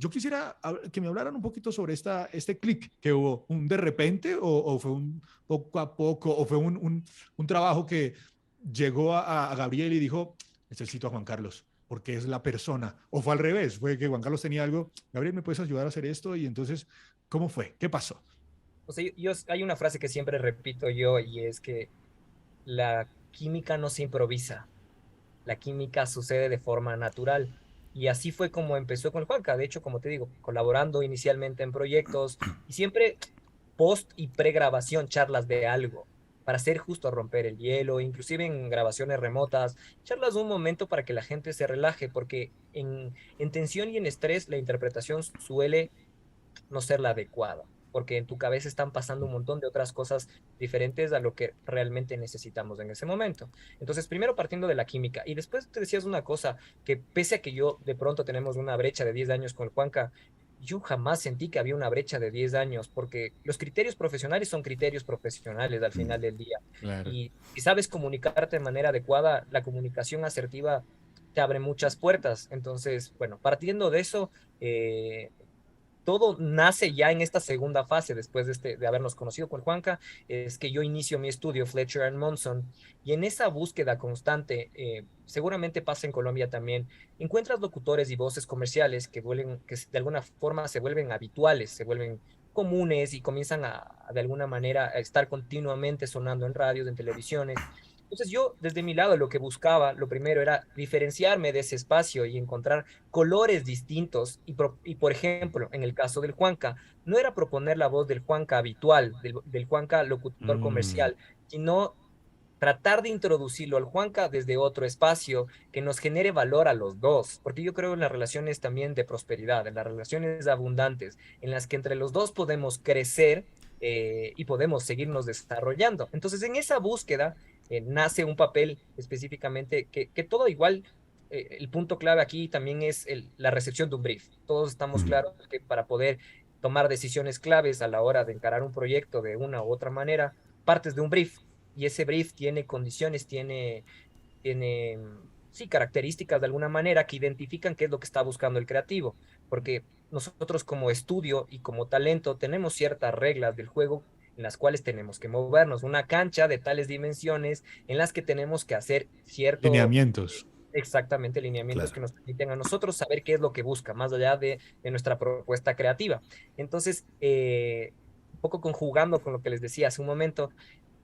yo quisiera que me hablaran un poquito sobre este clic que hubo, un de repente o fue un poco a poco, o fue un trabajo que llegó a Gabriel y dijo, necesito a Juan Carlos, porque es la persona, o fue al revés, fue que Juan Carlos tenía algo, Gabriel, ¿me puedes ayudar a hacer esto? Y entonces, ¿cómo fue? ¿Qué pasó? O sea, hay una frase que siempre repito yo y es que la química no se improvisa, la química sucede de forma natural. Y así fue como empezó con el Juanca. De hecho, como te digo, colaborando inicialmente en proyectos y siempre post y pregrabación, charlas de algo, para hacer justo romper el hielo, inclusive en grabaciones remotas, charlas de un momento para que la gente se relaje, porque en tensión y en estrés la interpretación suele no ser la adecuada, porque en tu cabeza están pasando un montón de otras cosas diferentes a lo que realmente necesitamos en ese momento. Entonces, primero partiendo de la química, y después te decías una cosa, que pese a que yo de pronto tenemos una brecha de 10 años con el Juanca, yo jamás sentí que había una brecha de 10 años, porque los criterios profesionales son criterios profesionales al final del día. Claro. Y si sabes comunicarte de manera adecuada, la comunicación asertiva te abre muchas puertas. Entonces, bueno, partiendo de eso, todo nace ya en esta segunda fase, después de habernos conocido con Juanca, es que yo inicio mi estudio Fletcher and Monson, y en esa búsqueda constante, seguramente pasa en Colombia también, encuentras locutores y voces comerciales que de alguna forma se vuelven habituales, se vuelven comunes y comienzan de alguna manera a estar continuamente sonando en radios, en televisiones. Entonces yo, desde mi lado, lo que buscaba, lo primero era diferenciarme de ese espacio y encontrar colores distintos. Y por ejemplo, en el caso del Juanca, no era proponer la voz del Juanca habitual, del Juanca locutor Mm, comercial, sino tratar de introducirlo al Juanca desde otro espacio que nos genere valor a los dos, porque yo creo en las relaciones también de prosperidad, en las relaciones abundantes, en las que entre los dos podemos crecer y podemos seguirnos desarrollando. Entonces, en esa búsqueda nace un papel específicamente que todo igual, el punto clave aquí también es la recepción de un brief. Todos estamos mm. claros que para poder tomar decisiones claves a la hora de encarar un proyecto de una u otra manera, partes de un brief y ese brief tiene condiciones, tiene, sí, características de alguna manera que identifican qué es lo que está buscando el creativo, porque nosotros como estudio y como talento tenemos ciertas reglas del juego en las cuales tenemos que movernos, una cancha de tales dimensiones en las que tenemos que hacer cierto, Lineamientos. exactamente, lineamientos Claro. que nos permiten a nosotros saber qué es lo que busca, más allá de nuestra propuesta creativa. Entonces, un poco conjugando con lo que les decía hace un momento,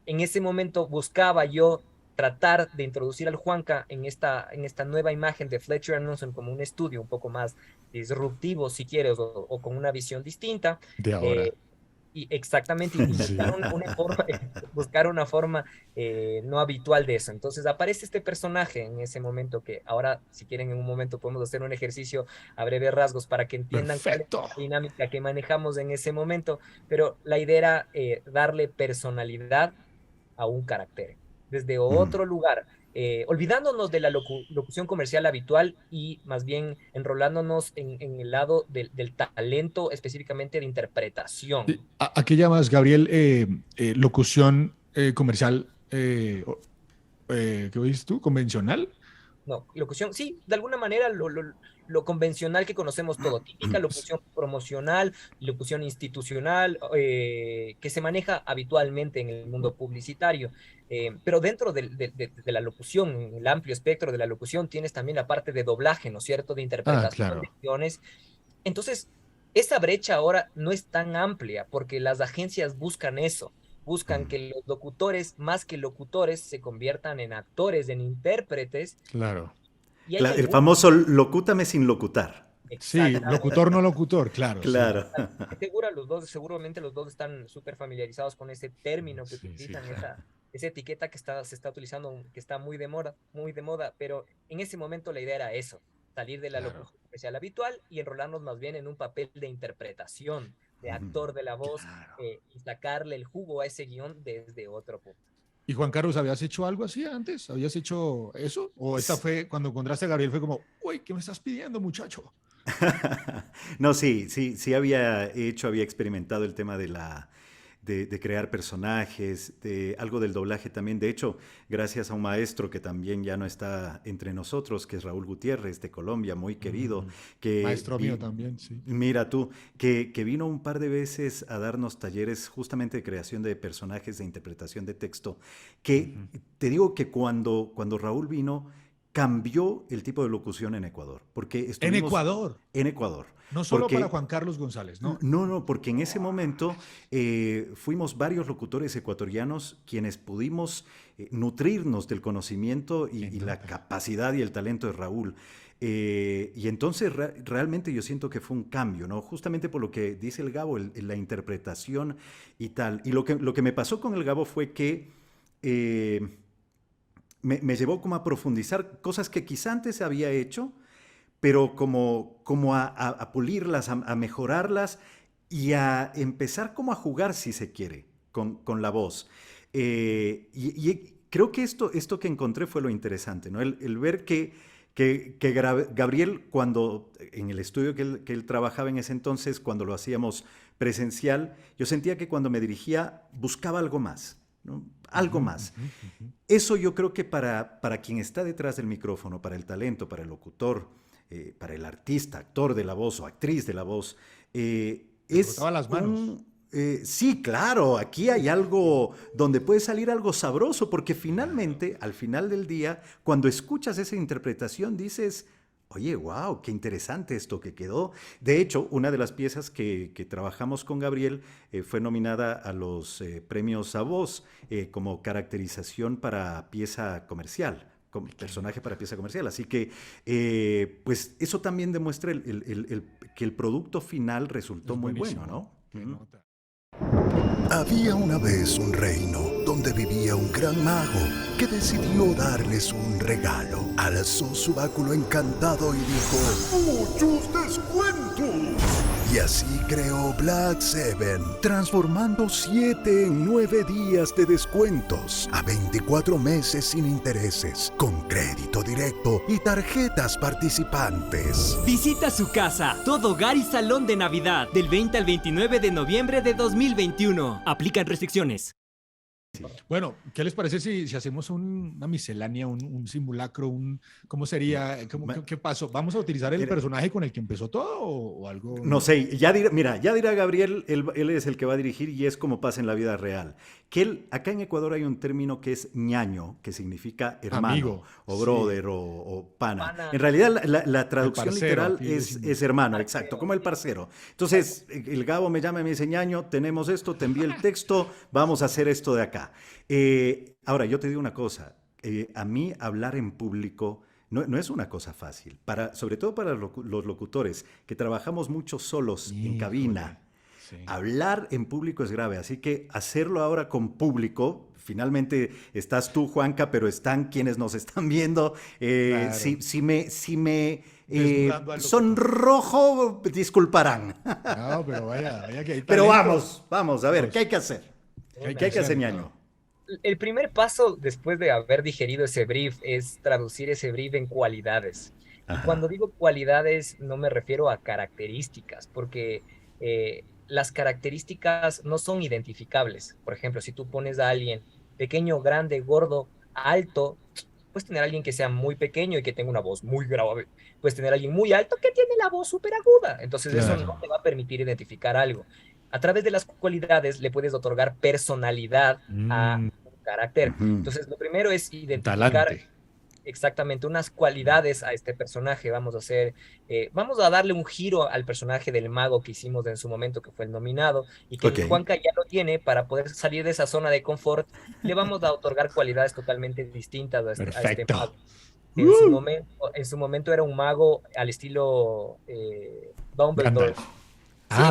en ese momento buscaba yo tratar de introducir al Juanca en esta nueva imagen de Fletcher and Monson como un estudio un poco más disruptivo, si quieres, o con una visión distinta. De eh, ahora. y exactamente, y buscar Sí. una forma, buscar una forma no habitual de eso. Entonces aparece este personaje en ese momento que ahora, si quieren, en un momento podemos hacer un ejercicio a breves rasgos para que entiendan cuál es Perfecto. la dinámica que manejamos en ese momento, pero la idea era darle personalidad a un carácter desde Mm. otro lugar, olvidándonos de la locución comercial habitual y más bien enrolándonos en el lado del talento específicamente de Sí. interpretación. ¿A qué llamas, Gabriel, locución comercial? ¿Qué dices tú? ¿Convencional? No, locución, sí, de alguna manera lo convencional que conocemos todo, típica locución promocional, locución institucional, que se maneja habitualmente en el mundo publicitario. Pero dentro de la locución, en el amplio espectro de la locución, tienes también la parte de doblaje, ¿no es cierto?, de Ah, interpretación de claro. guiones. Entonces, esa brecha ahora no es tan amplia porque las agencias buscan eso, buscan Mm, que los locutores, más que locutores, se conviertan en actores, en intérpretes, claro. y hay El algunos, famoso locútame sin locutar. Sí, exactamente, locutor, no locutor, claro, sí. Claro. seguramente los dos están súper familiarizados con ese término que Sí, sí, utilizan, claro. esa etiqueta se está utilizando, que está muy de moda, pero en ese momento la idea era eso, salir de la Claro. locución especial habitual y enrolarnos más bien en un papel de interpretación, de actor de la voz, Claro. y sacarle el jugo a ese guión desde otro punto. ¿Y Juan Carlos, habías hecho algo así antes? ¿Habías hecho eso? ¿O esta fue cuando encontraste a Gabriel fue como, uy, ¿qué me estás pidiendo, muchacho? No, sí, sí, sí había hecho, había experimentado el tema de crear personajes, de algo del doblaje también. De hecho, gracias a un maestro que también ya no está entre nosotros, que es Raúl Gutiérrez de Colombia, muy querido. Maestro mío también, sí. Mira tú, que vino un par de veces a darnos talleres justamente de creación de personajes, de interpretación de texto, que te digo que cuando Raúl vino, cambió el tipo de locución en Ecuador. Porque En Ecuador. En Ecuador. No solo Porque, para Juan Carlos González, ¿no? No, porque en ese momento fuimos varios locutores ecuatorianos quienes pudimos nutrirnos del conocimiento y la capacidad y el talento de Raúl. Y entonces realmente yo siento que fue un cambio, ¿no? Justamente por lo que dice el Gabo, la interpretación y tal. Y lo que me pasó con el Gabo fue que me llevó como a profundizar cosas que quizá antes había hecho, pero como a pulirlas, a mejorarlas y a empezar como a jugar, si se quiere, con la voz. Y creo que esto que encontré fue lo interesante, ¿no? El ver que Gabriel, cuando en el estudio que él trabajaba en ese entonces, cuando lo hacíamos presencial, yo sentía que cuando me dirigía buscaba algo más, ¿no? Algo más. Eso yo creo que para quien está detrás del micrófono, para el talento, para el locutor, para el artista, actor de la voz o actriz de la voz, es las manos. Sí, claro, aquí hay algo donde puede salir algo sabroso, porque finalmente, al final del día, cuando escuchas esa interpretación, dices, oye, wow, qué interesante esto que quedó. De hecho, una de las piezas que trabajamos con Gabriel fue nominada a los premios A Voz como caracterización para pieza comercial, como personaje para pieza comercial. Así que, pues, eso también demuestra que el producto final resultó muy bueno, ¿no? Había una vez un reino donde vivía un gran mago que decidió darles un regalo. Alzó su báculo encantado y dijo: ¡muchos descuentos! Y así creó Black Seven, transformando 7 en 9 días de descuentos a 24 meses sin intereses, con crédito directo y tarjetas participantes. Visita su casa, todo hogar y salón de Navidad, del 20 al 29 de noviembre de 2021. Aplican restricciones. Bueno, ¿qué les parece si hacemos una miscelánea, un simulacro, ¿cómo sería? ¿Qué pasó? ¿Vamos a utilizar el personaje con el que empezó todo o algo? No sé, ya dirá Gabriel, él es el que va a dirigir y es como pasa en la vida real. Acá en Ecuador hay un término que es ñaño, que significa hermano, amigo, o brother, sí. o pana. En realidad la traducción parcero, literal es hermano, exacto, como el parcero. Entonces, el Gabo me llama y me dice, ñaño, tenemos esto, te envío el texto, vamos a hacer esto de acá. Ahora, yo te digo una cosa, a mí hablar en público no es una cosa fácil, sobre todo para los locutores, que trabajamos mucho solos en cabina. Sí. Hablar en público es grave, así que hacerlo ahora con público, finalmente estás tú, Juanca, pero están quienes nos están viendo. Claro. Si me sonrojo, disculparán. No, pero vaya que hay talento. Pero vamos, a ver, ¿qué hay que hacer? ¿Qué hay que hacer, ñaño? El primer paso después de haber digerido ese brief es traducir ese brief en cualidades. Ajá. Y cuando digo cualidades no me refiero a características, porque las características no son identificables. Por ejemplo, si tú pones a alguien pequeño, grande, gordo, alto, puedes tener a alguien que sea muy pequeño y que tenga una voz muy grave. Puedes tener a alguien muy alto que tiene la voz súper aguda. Entonces claro, eso no te va a permitir identificar algo. A través de las cualidades le puedes otorgar personalidad a un carácter. Entonces, lo primero es identificar exactamente unas cualidades a este personaje. Vamos a darle un giro al personaje del mago que hicimos en su momento, que fue el nominado, y que Juanca ya lo tiene. Para poder salir de esa zona de confort, le vamos a otorgar cualidades totalmente distintas a este mago. En su momento era un mago al estilo Dumbledore.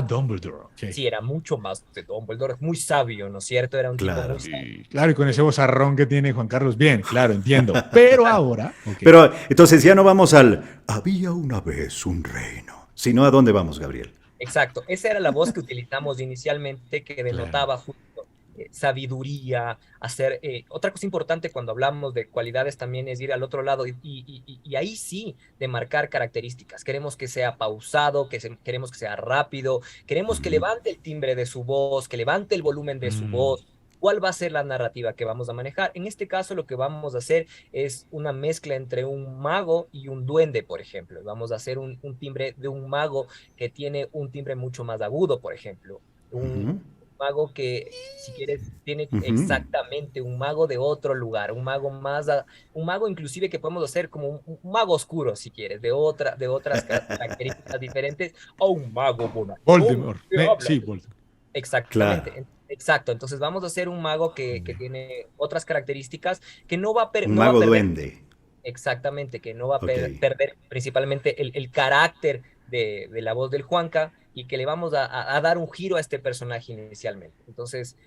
Dumbledore. Okay. Sí, era mucho más de Dumbledore, muy sabio, ¿no es cierto? Era un tipo muy sabio. Claro, y con ese vozarrón que tiene Juan Carlos, bien, claro, entiendo. Pero ahora... Okay. Pero entonces ya no vamos al había una vez un reino, sino a dónde vamos, Gabriel. Exacto, esa era la voz que utilizamos inicialmente, que denotaba justo sabiduría, hacer... otra cosa importante cuando hablamos de cualidades también es ir al otro lado y ahí sí de marcar características. Queremos que sea pausado, queremos que sea rápido, queremos que Ujú. levante el timbre de su voz, que levante el volumen de su Mm, voz. ¿Cuál va a ser la narrativa que vamos a manejar? En este caso lo que vamos a hacer es una mezcla entre un mago y un duende, por ejemplo. Vamos a hacer un timbre de un mago que tiene un timbre mucho más agudo, por ejemplo. Un Ujú. mago que, si quieres, tiene Ujú. exactamente un mago de otro lugar, un mago un mago inclusive que podemos hacer como un mago oscuro, si quieres, de otras características diferentes, o un mago bonachón Voldemort. que habla. Sí, Voldemort. Claro. Exactamente, exacto. Entonces vamos a hacer un mago que tiene otras características que Un no va a mago perder. duende. Exactamente, que no va a Ok. perder principalmente el carácter de la voz del Juanca y que le vamos a dar un giro a este personaje inicialmente. Entonces,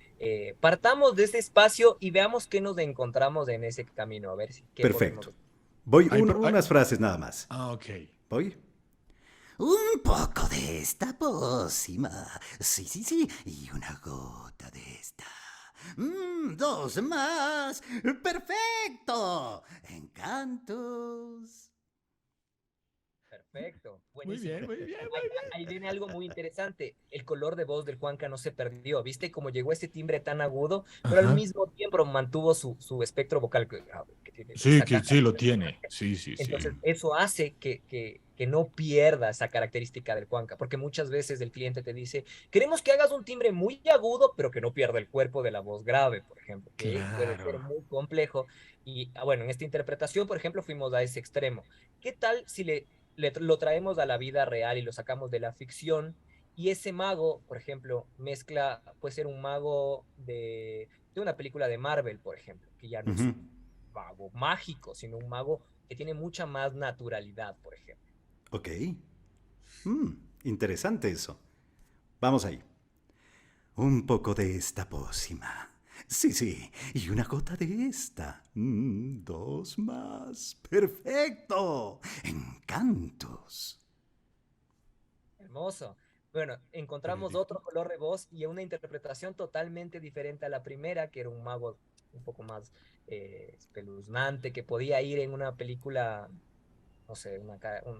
partamos de ese espacio y veamos qué nos encontramos en ese camino, a ver si, qué podemos... Perfecto. Voy Ay, pero- ay, unas frases nada más. ok. ¿Voy? Un poco de esta pócima. Sí, sí, sí. Y una gota de esta. Dos más. Perfecto. Encantos. Perfecto, Muy buenísimo. bien, muy bien, Ahí, muy bien. ahí viene algo muy interesante. El color de voz del Juanca no se perdió. ¿Viste cómo llegó ese timbre tan agudo, pero al Ajá. mismo tiempo mantuvo su espectro vocal que tiene Sí, esa que sí lo característica? tiene. Sí, sí, sí. Entonces, eso hace que no pierda esa característica del Juanca, porque muchas veces el cliente te dice, queremos que hagas un timbre muy agudo, pero que no pierda el cuerpo de la voz grave, por ejemplo, que puede ser Claro. muy complejo. Y bueno, en esta interpretación, por ejemplo, fuimos a ese extremo. ¿Qué tal si lo traemos a la vida real y lo sacamos de la ficción? Y ese mago, por ejemplo, puede ser un mago de una película de Marvel, por ejemplo, que ya no es Ujú. un mago mágico, sino un mago que tiene mucha más naturalidad, por ejemplo. Ok. Mm, interesante eso. Vamos ahí. Un poco de esta pócima. Sí, sí. Y una gota de esta. Dos más. Perfecto. Encantos. Hermoso. Bueno, Muy encontramos bien. otro color de voz y una interpretación totalmente diferente a la primera, que era un mago un poco más espeluznante, que podía ir en una película, no sé,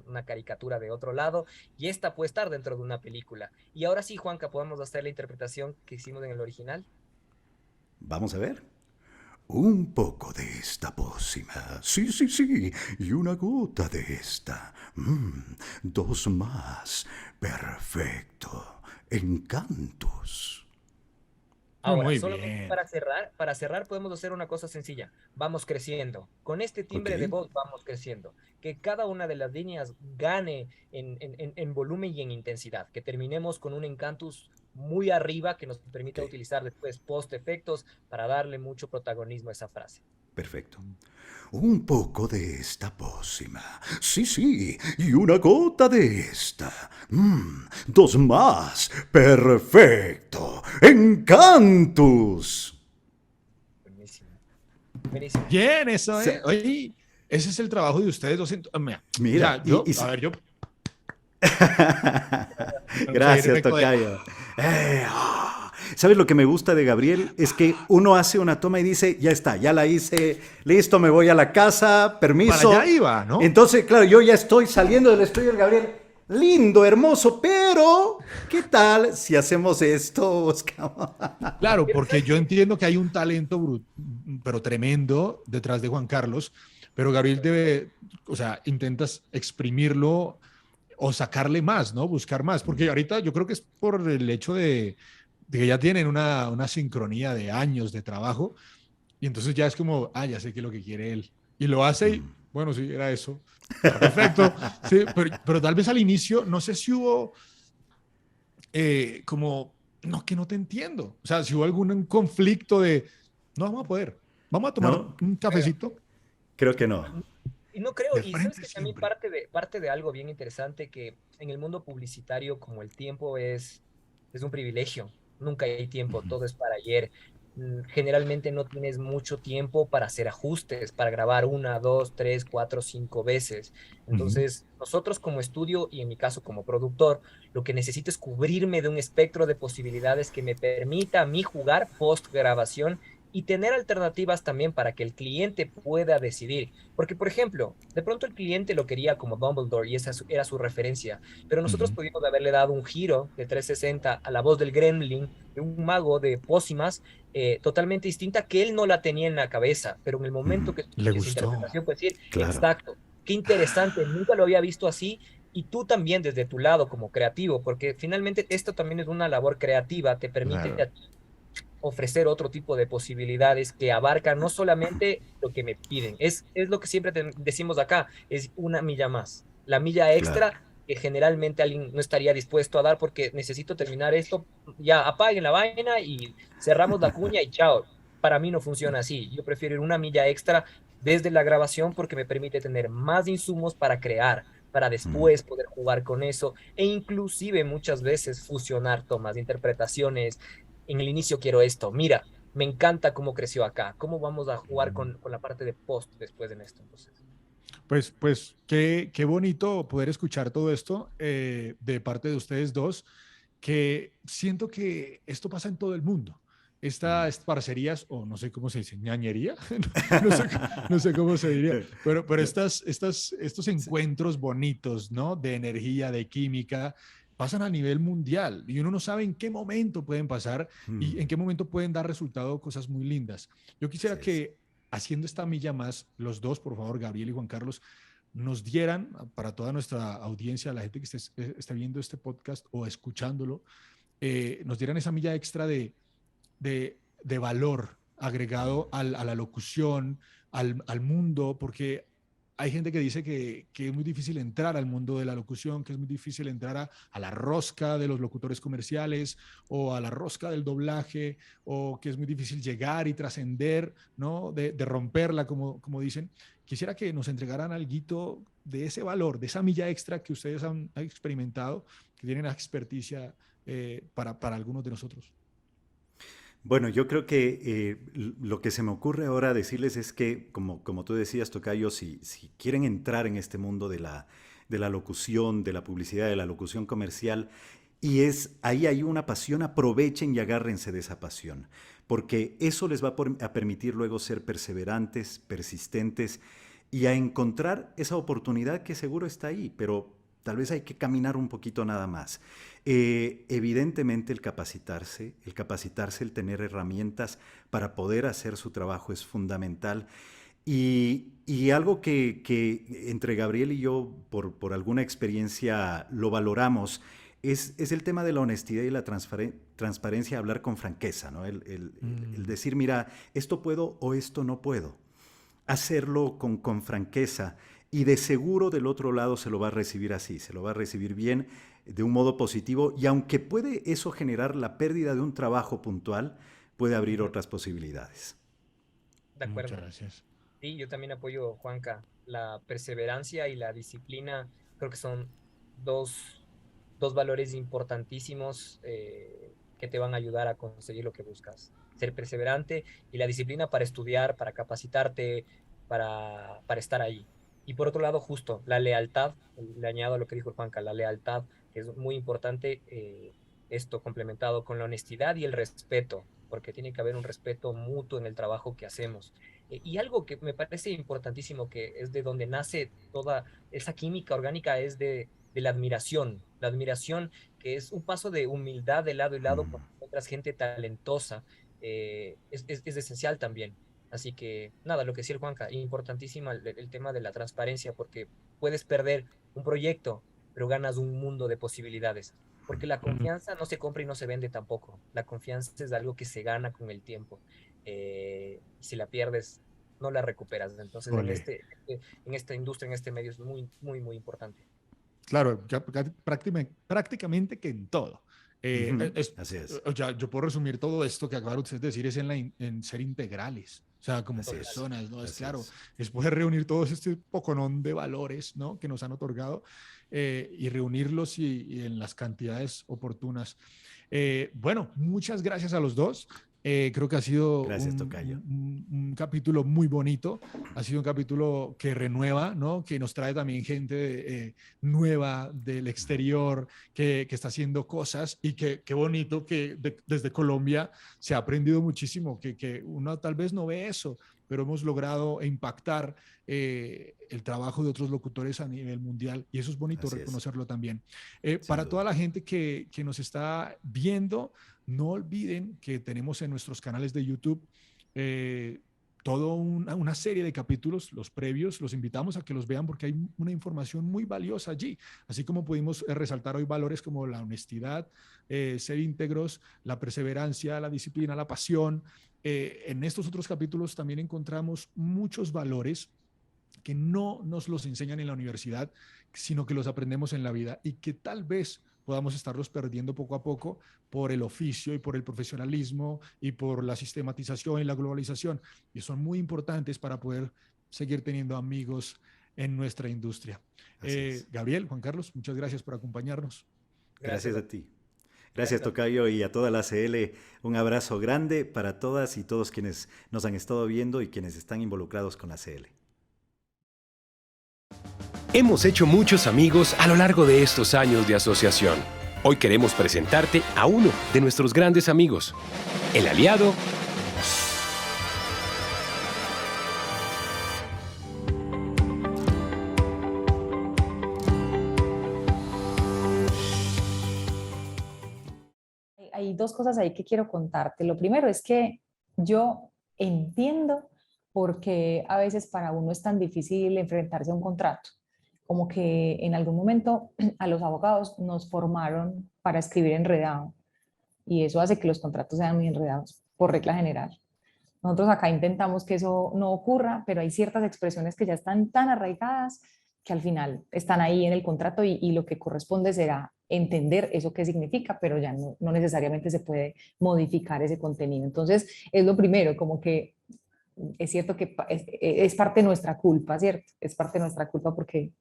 una caricatura de otro lado, y esta puede estar dentro de una película. Y ahora sí, Juanca, podemos hacer la interpretación que hicimos en el original. Vamos a ver. Un poco de esta pócima. Sí, sí, sí. Y una gota de esta. Dos más. Perfecto. Encantos. Ahora, Muy solamente bien. para cerrar podemos hacer una cosa sencilla. Vamos creciendo. Con este Ok. timbre de voz vamos creciendo. Que cada una de las líneas gane en volumen y en intensidad. Que terminemos con un encantus muy arriba que nos Ok. permita utilizar después post-efectos para darle mucho protagonismo a esa frase. Perfecto. Un poco de esta pócima. Sí, sí. Y una gota de esta. Dos más. Perfecto. Encantos. Buenísimo. Buenísimo. Bien, eso, ¿eh? Se- Oye, ese es el trabajo de ustedes. Mira, o Mira, sea, yo, a ver, yo, para no Gracias, seguirme de... tocayo. ¿Sabes lo que me gusta de Gabriel? Es que uno hace una toma y dice, ya está, ya la hice, listo, me voy a la casa, Para allá permiso. iba, ¿no? Entonces, claro, yo ya estoy saliendo del estudio del Gabriel. Lindo, hermoso, pero ¿qué tal si hacemos esto, Oscar? Claro, Pero porque ¿sabes yo qué? entiendo que hay un talento pero tremendo detrás de Juan Carlos, pero Gabriel debe, o sea, intentas exprimirlo o sacarle más, ¿no? Buscar más, porque ahorita yo creo que es por el hecho de que ya tienen una sincronía de años de trabajo y entonces ya es como, ah, ya sé qué es lo que quiere él. Y lo hace y, bueno, sí, era eso. Está perfecto. Sí, pero tal vez al inicio, no sé si hubo como, no, que no te entiendo. O sea, si hubo algún conflicto de, no vamos a poder, vamos a tomar No, un cafecito creo que no. Y no creo, de y sabes frente que también siempre. parte de algo bien interesante que en el mundo publicitario, como el tiempo es un privilegio, nunca hay tiempo, todo es para ayer. generalmente no tienes mucho tiempo para hacer ajustes, para grabar 1, 2, 3, 4, 5 veces. Ujú. Entonces, nosotros como estudio y en mi caso como productor, lo que necesito es cubrirme de un espectro de posibilidades que me permita a mí jugar post grabación y tener alternativas también para que el cliente pueda decidir. Porque, por ejemplo, de pronto el cliente lo quería como Dumbledore y esa era su referencia, pero nosotros Ujú. pudimos haberle dado un giro de 360 a la voz del Gremlin, de un mago de pócimas, totalmente distinta que él no la tenía en la cabeza, pero en el momento Ujú. que Le escuche esa gustó. interpretación puede decir, Claro, exacto, qué interesante, nunca lo había visto así, y tú también desde tu lado como creativo, porque finalmente esto también es una labor creativa, te permite Claro. a ti ofrecer otro tipo de posibilidades que abarcan no solamente lo que me piden, es lo que siempre decimos acá, es una milla más, la milla claro. extra que generalmente alguien no estaría dispuesto a dar porque necesito terminar esto, ya apaguen la vaina y cerramos la cuña y chao. Para mí no funciona así, yo prefiero ir una milla extra desde la grabación porque me permite tener más insumos para crear, para Mm. después poder jugar con eso e inclusive muchas veces fusionar tomas, interpretaciones. En el inicio quiero esto, mira, me encanta cómo creció acá, cómo vamos a jugar con la parte de post después en esto. Entonces, Pues qué bonito poder escuchar todo esto de parte de ustedes dos, que siento que esto pasa en todo el mundo. Mm. Estas parcerías, o no sé cómo se dice, ñañería, no sé, no sé cómo se diría, pero estos Sí. encuentros bonitos, ¿no? De energía, de química, pasan a nivel mundial y uno no sabe en qué momento pueden pasar y Mm. en qué momento pueden dar resultado cosas muy lindas. Yo Así quisiera es. que haciendo esta milla más, los dos, por favor, Gabriel y Juan Carlos, nos dieran para toda nuestra audiencia, la gente que esté viendo este podcast o escuchándolo, nos dieran esa milla extra de valor agregado Mm. a la locución, al mundo, porque hay gente que dice que es muy difícil entrar al mundo de la locución, que es muy difícil entrar a la rosca de los locutores comerciales o a la rosca del doblaje, o que es muy difícil llegar y trascender, ¿no? De romperla, como dicen. Quisiera que nos entregaran algo de ese valor, de esa milla extra que ustedes han experimentado, que tienen experticia para algunos de nosotros. Bueno, yo creo que lo que se me ocurre ahora decirles es que, como tú decías, Tocayo, si quieren entrar en este mundo de la locución, de la publicidad, de la locución comercial, ahí hay una pasión, aprovechen y agárrense de esa pasión, porque eso les va a permitir luego ser perseverantes, persistentes y a encontrar esa oportunidad que seguro está ahí, pero tal vez hay que caminar un poquito nada más. Evidentemente el capacitarse, el tener herramientas para poder hacer su trabajo es fundamental. Y algo que entre Gabriel y yo, por alguna experiencia, lo valoramos, es el tema de la honestidad y la transparencia, hablar con franqueza, ¿no? El Mm. decir, mira, esto puedo o esto no puedo. Hacerlo con franqueza y de seguro del otro lado se lo va a recibir así, se lo va a recibir bien, de un modo positivo y aunque puede eso generar la pérdida de un trabajo puntual, puede abrir ujú, otras posibilidades. de Muchas acuerdo. gracias. Sí, yo también apoyo, Juanca, la perseverancia y la disciplina. Creo que son dos valores importantísimos que te van a ayudar a conseguir lo que buscas. Ser perseverante y la disciplina para estudiar, para capacitarte, para estar ahí. Y por otro lado, justo, la lealtad, le añado a lo que dijo Juanca, la lealtad, que es muy importante, esto complementado con la honestidad y el respeto, porque tiene que haber un respeto mutuo en el trabajo que hacemos. Y algo que me parece importantísimo, que es de donde nace toda esa química orgánica, es de la admiración que es un paso de humildad de lado y lado Mm. cuando encuentras gente talentosa, es esencial también. Así que nada, lo que decía el Juanca, importantísima el tema de la transparencia, porque puedes perder un proyecto, pero ganas un mundo de posibilidades. Porque la Mm. confianza no se compra y no se vende tampoco. La confianza es algo que se gana con el tiempo. Si la pierdes, no la recuperas. Entonces, Ole. en esta industria, en este medio, es muy, muy, muy importante. Claro, prácticamente que en todo. Ujú. Así es, Ya, yo puedo resumir todo esto que acabaron ustedes de decir, es en ser integrales, o sea, como así es, personas, ¿no? Es así claro, es. es poder reunir todos este poconón de valores, ¿no? Que nos han otorgado y reunirlos y en las cantidades oportunas. Bueno, muchas gracias a los dos. Creo que ha sido Gracias, tocayo. un capítulo muy bonito, ha sido un capítulo que renueva, ¿no? Que nos trae también gente nueva del exterior, que está haciendo cosas y que qué bonito que desde Colombia se ha aprendido muchísimo, que uno tal vez no ve eso, pero hemos logrado impactar el trabajo de otros locutores a nivel mundial y eso es bonito Así es, reconocerlo también. sin Para toda duda. la gente que nos está viendo, no olviden que tenemos en nuestros canales de YouTube toda una serie de capítulos, los previos, los invitamos a que los vean porque hay una información muy valiosa allí, así como pudimos resaltar hoy valores como la honestidad, ser íntegros, la perseverancia, la disciplina, la pasión. En estos otros capítulos también encontramos muchos valores que no nos los enseñan en la universidad, sino que los aprendemos en la vida y que tal vez podamos estarlos perdiendo poco a poco por el oficio y por el profesionalismo y por la sistematización y la globalización. Y son muy importantes para poder seguir teniendo amigos en nuestra industria. Gabriel, Juan Carlos, muchas gracias por acompañarnos. Gracias a ti. Gracias Gracias, tocayo, y a toda la ACL. Un abrazo grande para todas y todos quienes nos han estado viendo y quienes están involucrados con la ACL. Hemos hecho muchos amigos a lo largo de estos años de asociación. Hoy queremos presentarte a uno de nuestros grandes amigos, el aliado Hay dos cosas ahí que quiero contarte. Lo primero es que yo entiendo por qué a veces para uno es tan difícil enfrentarse a un contrato. Como que en algún momento a los abogados nos formaron para escribir enredado y eso hace que los contratos sean muy enredados, por regla general. Nosotros acá intentamos que eso no ocurra, pero hay ciertas expresiones que ya están tan arraigadas que al final están ahí en el contrato y lo que corresponde será entender eso qué significa, pero ya no necesariamente se puede modificar ese contenido. Entonces, es lo primero, como que es cierto que es parte de nuestra culpa, ¿cierto? Es parte de nuestra culpa porque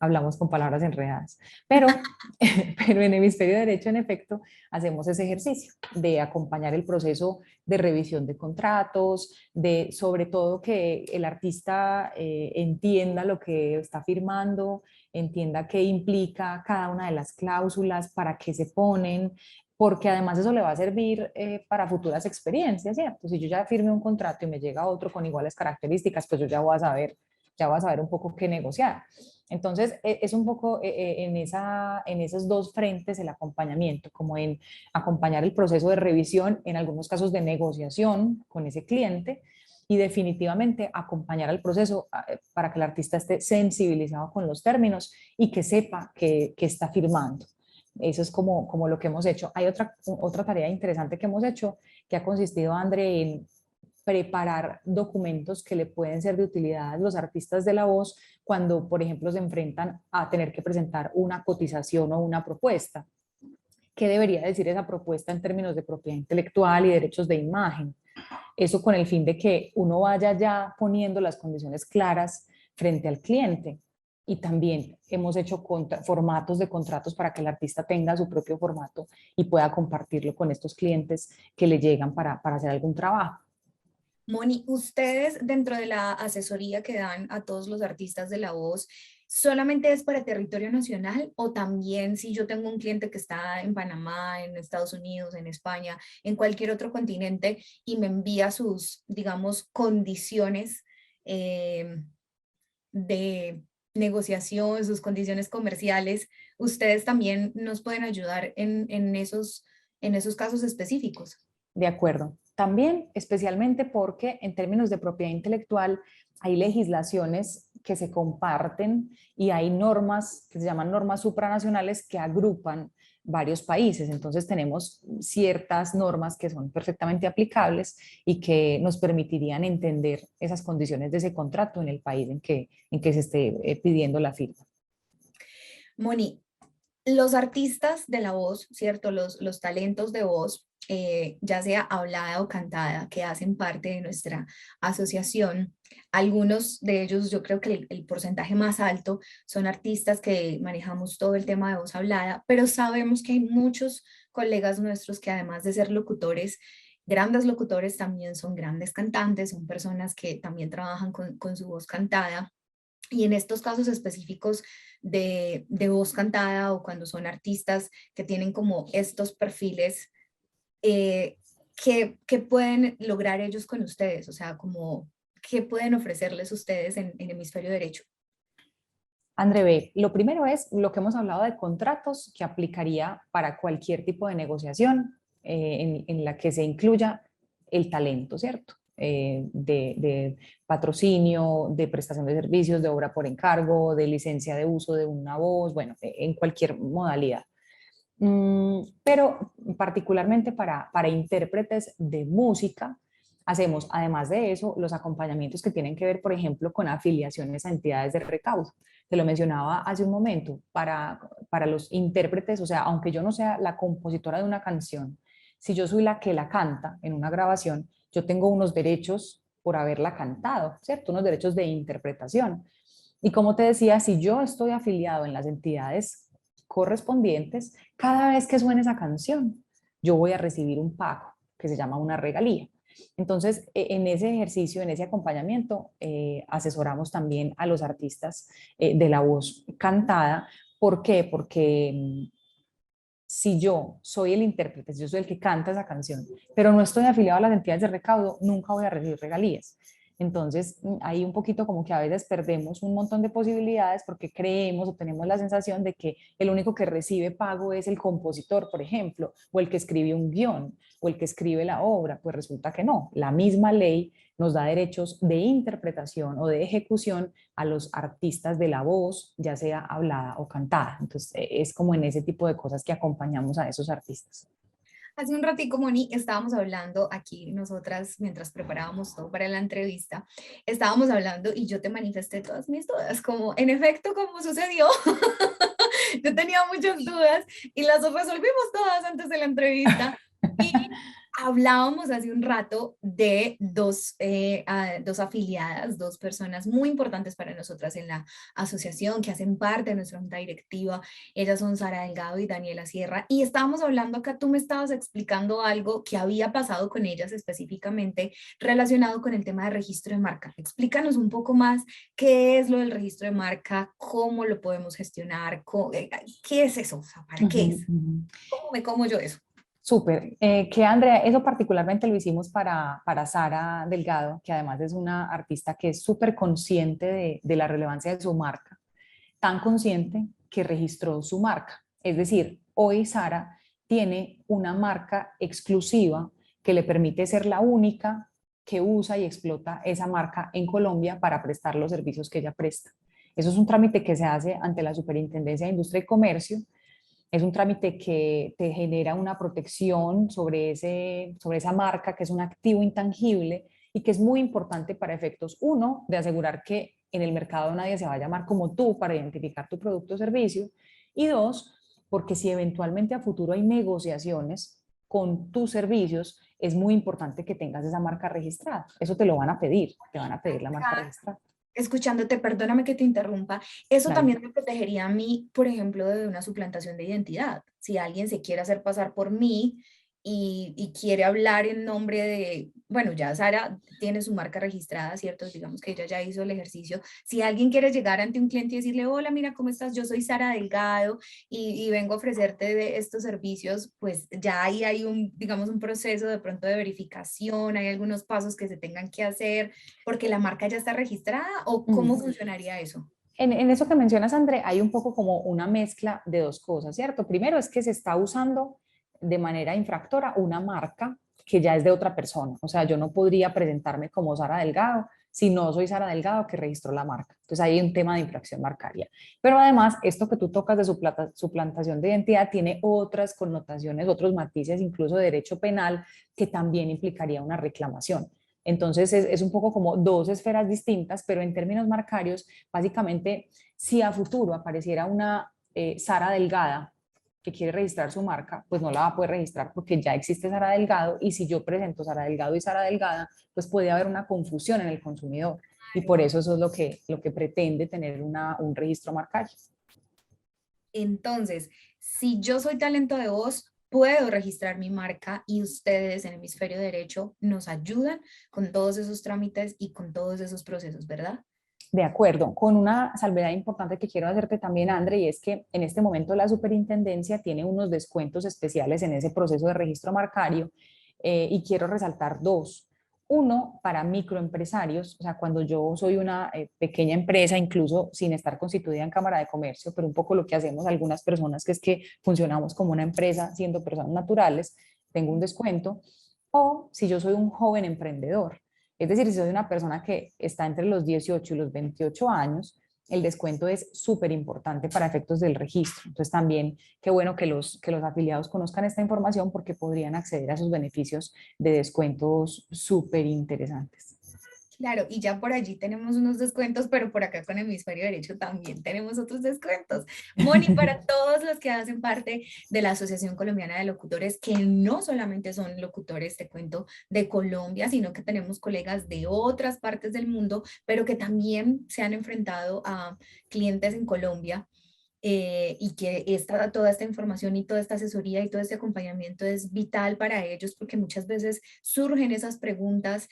hablamos con palabras enredadas. Pero en Hemisferio Derecho, en efecto, hacemos ese ejercicio de acompañar el proceso de revisión de contratos, de sobre todo que el artista entienda lo que está firmando, entienda qué implica cada una de las cláusulas, para qué se ponen, porque además eso le va a servir para futuras experiencias, ¿cierto? Si yo ya firmé un contrato y me llega otro con iguales características, pues yo ya voy a saber un poco qué negociar. Entonces, es un poco en esos dos frentes el acompañamiento, como en acompañar el proceso de revisión, en algunos casos de negociación con ese cliente, y definitivamente acompañar al proceso para que el artista esté sensibilizado con los términos y que sepa que está firmando. Eso es como lo que hemos hecho. Hay otra tarea interesante que hemos hecho, que ha consistido, André, en preparar documentos que le pueden ser de utilidad a los artistas de la voz cuando, por ejemplo, se enfrentan a tener que presentar una cotización o una propuesta. ¿Qué debería decir esa propuesta en términos de propiedad intelectual y derechos de imagen? Eso con el fin de que uno vaya ya poniendo las condiciones claras frente al cliente. Y también hemos hecho formatos de contratos para que el artista tenga su propio formato y pueda compartirlo con estos clientes que le llegan para hacer algún trabajo. Moni, ustedes dentro de la asesoría que dan a todos los artistas de la voz, ¿solamente es para territorio nacional o también si yo tengo un cliente que está en Panamá, en Estados Unidos, en España, en cualquier otro continente y me envía sus, digamos, condiciones de negociación, sus condiciones comerciales, ustedes también nos pueden ayudar en esos casos específicos? De acuerdo. También, especialmente porque en términos de propiedad intelectual hay legislaciones que se comparten y hay normas que se llaman normas supranacionales que agrupan varios países. Entonces tenemos ciertas normas que son perfectamente aplicables y que nos permitirían entender esas condiciones de ese contrato en el país en que se esté pidiendo la firma. Moni, los artistas de la voz, ¿cierto? Los talentos de voz, ya sea hablada o cantada, que hacen parte de nuestra asociación, algunos de ellos, yo creo que el porcentaje más alto son artistas que manejamos todo el tema de voz hablada, pero sabemos que hay muchos colegas nuestros que además de ser locutores, grandes locutores también son grandes cantantes, son personas que también trabajan con su voz cantada. Y en estos casos específicos de voz cantada o cuando son artistas que tienen como estos perfiles, ¿qué pueden lograr ellos con ustedes? O sea, como, ¿qué pueden ofrecerles ustedes en Hemisferio Derecho? André, ve, lo primero es lo que hemos hablado de contratos que aplicaría para cualquier tipo de negociación en la que se incluya el talento, ¿cierto? De patrocinio, de prestación de servicios, de obra por encargo, de licencia de uso de una voz, bueno, en cualquier modalidad. Pero particularmente para intérpretes de música, hacemos, además de eso, los acompañamientos que tienen que ver, por ejemplo, con afiliaciones a entidades de recaudo. Te lo mencionaba hace un momento, para los intérpretes, o sea, aunque yo no sea la compositora de una canción, si yo soy la que la canta en una grabación, yo tengo unos derechos por haberla cantado, ¿cierto? Unos derechos de interpretación. Y como te decía, si yo estoy afiliado en las entidades correspondientes, cada vez que suene esa canción, yo voy a recibir un pago que se llama una regalía. Entonces, en ese ejercicio, en ese acompañamiento, asesoramos también a los artistas de la voz cantada. ¿Por qué? Porque si yo soy el intérprete, si yo soy el que canta esa canción, pero no estoy afiliado a las entidades de recaudo, nunca voy a recibir regalías. Entonces, ahí un poquito como que a veces perdemos un montón de posibilidades porque creemos o tenemos la sensación de que el único que recibe pago es el compositor, por ejemplo, o el que escribe un guión, o el que escribe la obra. Pues resulta que no. La misma ley nos da derechos de interpretación o de ejecución a los artistas de la voz, ya sea hablada o cantada. Entonces, es como en ese tipo de cosas que acompañamos a esos artistas. Hace un ratico, Moni, estábamos hablando aquí nosotras, mientras preparábamos todo para la entrevista, estábamos hablando y yo te manifesté todas mis dudas, como en efecto, como sucedió. Yo tenía muchas dudas y las resolvimos todas antes de la entrevista. Y hablábamos hace un rato de dos afiliadas, dos personas muy importantes para nosotras en la asociación que hacen parte de nuestra junta directiva. Ellas son Sara Delgado y Daniela Sierra. Y estábamos hablando acá, tú me estabas explicando algo que había pasado con ellas específicamente relacionado con el tema de registro de marca. Explícanos un poco más qué es lo del registro de marca, cómo lo podemos gestionar, qué es eso, o sea, ¿para qué es? ¿Cómo me como yo eso? Súper. Que Andrea, eso particularmente lo hicimos para Sara Delgado, que además es una artista que es súper consciente de la relevancia de su marca, tan consciente que registró su marca. Es decir, hoy Sara tiene una marca exclusiva que le permite ser la única que usa y explota esa marca en Colombia para prestar los servicios que ella presta. Eso es un trámite que se hace ante la Superintendencia de Industria y Comercio. Es un trámite que te genera una protección sobre esa marca, que es un activo intangible y que es muy importante para efectos, uno, de asegurar que en el mercado nadie se va a llamar como tú para identificar tu producto o servicio, y dos, porque si eventualmente a futuro hay negociaciones con tus servicios, es muy importante que tengas esa marca registrada. Eso te lo van a pedir, te van a pedir la marca registrada. Escuchándote, perdóname que te interrumpa, eso Claro. también me protegería a mí, por ejemplo, de una suplantación de identidad. Si alguien se quiere hacer pasar por mí y quiere hablar en nombre de, bueno, ya Sara tiene su marca registrada, ¿cierto? Digamos que ella ya hizo el ejercicio. Si alguien quiere llegar ante un cliente y decirle, hola, mira, ¿cómo estás? Yo soy Sara Delgado y vengo a ofrecerte de estos servicios, pues ya ahí hay digamos, un proceso de pronto de verificación, hay algunos pasos que se tengan que hacer porque la marca ya está registrada, ¿o cómo funcionaría eso? En eso que mencionas, André, hay un poco como una mezcla de dos cosas, ¿cierto? Primero es que se está usando de manera infractora una marca que ya es de otra persona. O sea, yo no podría presentarme como Sara Delgado si no soy Sara Delgado que registró la marca. Entonces ahí hay un tema de infracción marcaria. Pero además, esto que tú tocas de suplantación de identidad tiene otras connotaciones, otros matices, incluso de derecho penal, que también implicaría una reclamación. Entonces es un poco como dos esferas distintas, pero en términos marcarios, básicamente, si a futuro apareciera una Sara Delgada que quiere registrar su marca, pues no la va a poder registrar porque ya existe Sara Delgado, y si yo presento Sara Delgado y Sara Delgada, pues puede haber una confusión en el consumidor, y por eso es lo que pretende tener un registro marcario. Entonces, si yo soy talento de voz, puedo registrar mi marca y ustedes en Hemisferio Derecho nos ayudan con todos esos trámites y con todos esos procesos, ¿verdad? De acuerdo, con una salvedad importante que quiero hacerte también, André, y es que en este momento la superintendencia tiene unos descuentos especiales en ese proceso de registro marcario y quiero resaltar dos. Uno, para microempresarios, o sea, cuando yo soy una pequeña empresa, incluso sin estar constituida en Cámara de Comercio, pero un poco lo que hacemos algunas personas, que es que funcionamos como una empresa siendo personas naturales, tengo un descuento. O si yo soy un joven emprendedor, es decir, si soy una persona que está entre los 18 y los 28 años, el descuento es súper importante para efectos del registro. Entonces también qué bueno que los afiliados conozcan esta información porque podrían acceder a esos beneficios de descuentos súper interesantes. Claro, y ya por allí tenemos unos descuentos, pero por acá con Hemisferio Derecho también tenemos otros descuentos. Moni, para todos los que hacen parte de la Asociación Colombiana de Locutores, que no solamente son locutores, te cuento, de Colombia, sino que tenemos colegas de otras partes del mundo, pero que también se han enfrentado a clientes en Colombia. Y que toda esta información y toda esta asesoría y todo este acompañamiento es vital para ellos porque muchas veces surgen esas preguntas,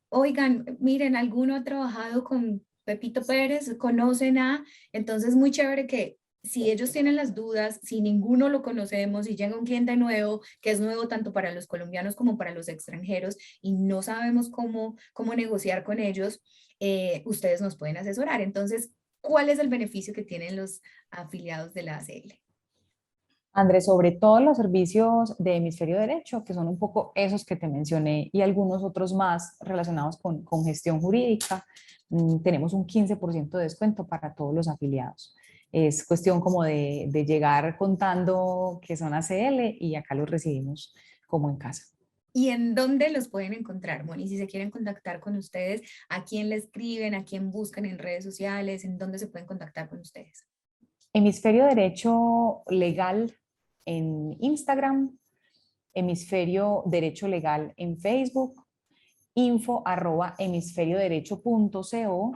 oigan, miren, ¿alguno ha trabajado con Pepito Pérez? ¿Conocen a? Entonces muy chévere que si ellos tienen las dudas, si ninguno lo conocemos y llega un cliente nuevo, que es nuevo tanto para los colombianos como para los extranjeros y no sabemos cómo negociar con ellos, ustedes nos pueden asesorar. Entonces, ¿cuál es el beneficio que tienen los afiliados de la ACL? Andrés, sobre todos los servicios de Hemisferio Derecho, que son un poco esos que te mencioné y algunos otros más relacionados con gestión jurídica, tenemos un 15% de descuento para todos los afiliados. Es cuestión como de llegar contando que son ACL y acá los recibimos como en casa. ¿Y en dónde los pueden encontrar, Moni? Si se quieren contactar con ustedes, ¿a quién le escriben? ¿A quién buscan en redes sociales? ¿En dónde se pueden contactar con ustedes? Hemisferio Derecho Legal en Instagram, Hemisferio Derecho Legal en Facebook, info@hemisferioderecho.co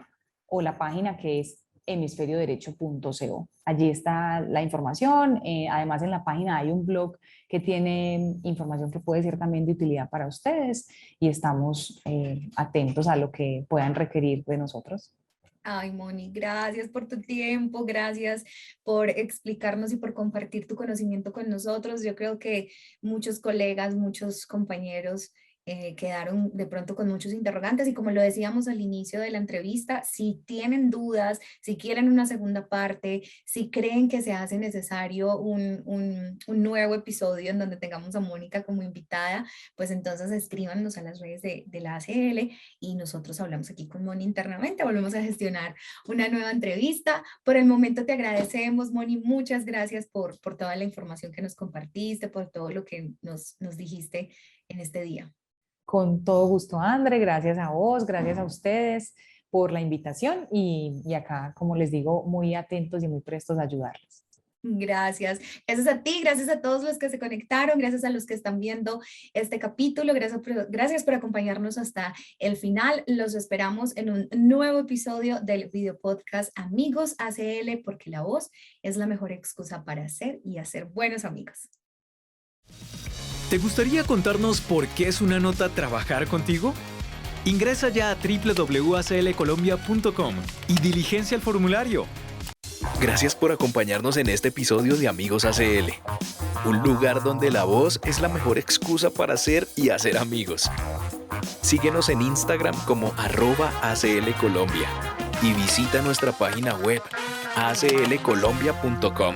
o la página que es hemisferioderecho.co. Allí está la información. Además, en la página hay un blog que tiene información que puede ser también de utilidad para ustedes y estamos atentos a lo que puedan requerir de nosotros. Ay, Moni, gracias por tu tiempo, gracias por explicarnos y por compartir tu conocimiento con nosotros. Yo creo que muchos colegas, muchos compañeros quedaron de pronto con muchos interrogantes y como lo decíamos al inicio de la entrevista, si tienen dudas, si quieren una segunda parte, si creen que se hace necesario un nuevo episodio en donde tengamos a Mónica como invitada, pues entonces escríbanos a las redes de la ACL y nosotros hablamos aquí con Moni internamente, volvemos a gestionar una nueva entrevista. Por el momento te agradecemos, Moni, muchas gracias por toda la información que nos compartiste, por todo lo que nos dijiste en este día. Con todo gusto, André, gracias a vos, gracias a ustedes por la invitación y acá, como les digo, muy atentos y muy prestos a ayudarles. Gracias. Gracias a ti, gracias a todos los que se conectaron, gracias a los que están viendo este capítulo, gracias por acompañarnos hasta el final. Los esperamos en un nuevo episodio del video podcast Amigos ACL, porque la voz es la mejor excusa para ser y hacer buenos amigos. ¿Te gustaría contarnos por qué es una nota trabajar contigo? Ingresa ya a www.aclcolombia.com y diligencia el formulario. Gracias por acompañarnos en este episodio de Amigos ACL, un lugar donde la voz es la mejor excusa para ser y hacer amigos. Síguenos en Instagram como @aclcolombia y visita nuestra página web aclcolombia.com.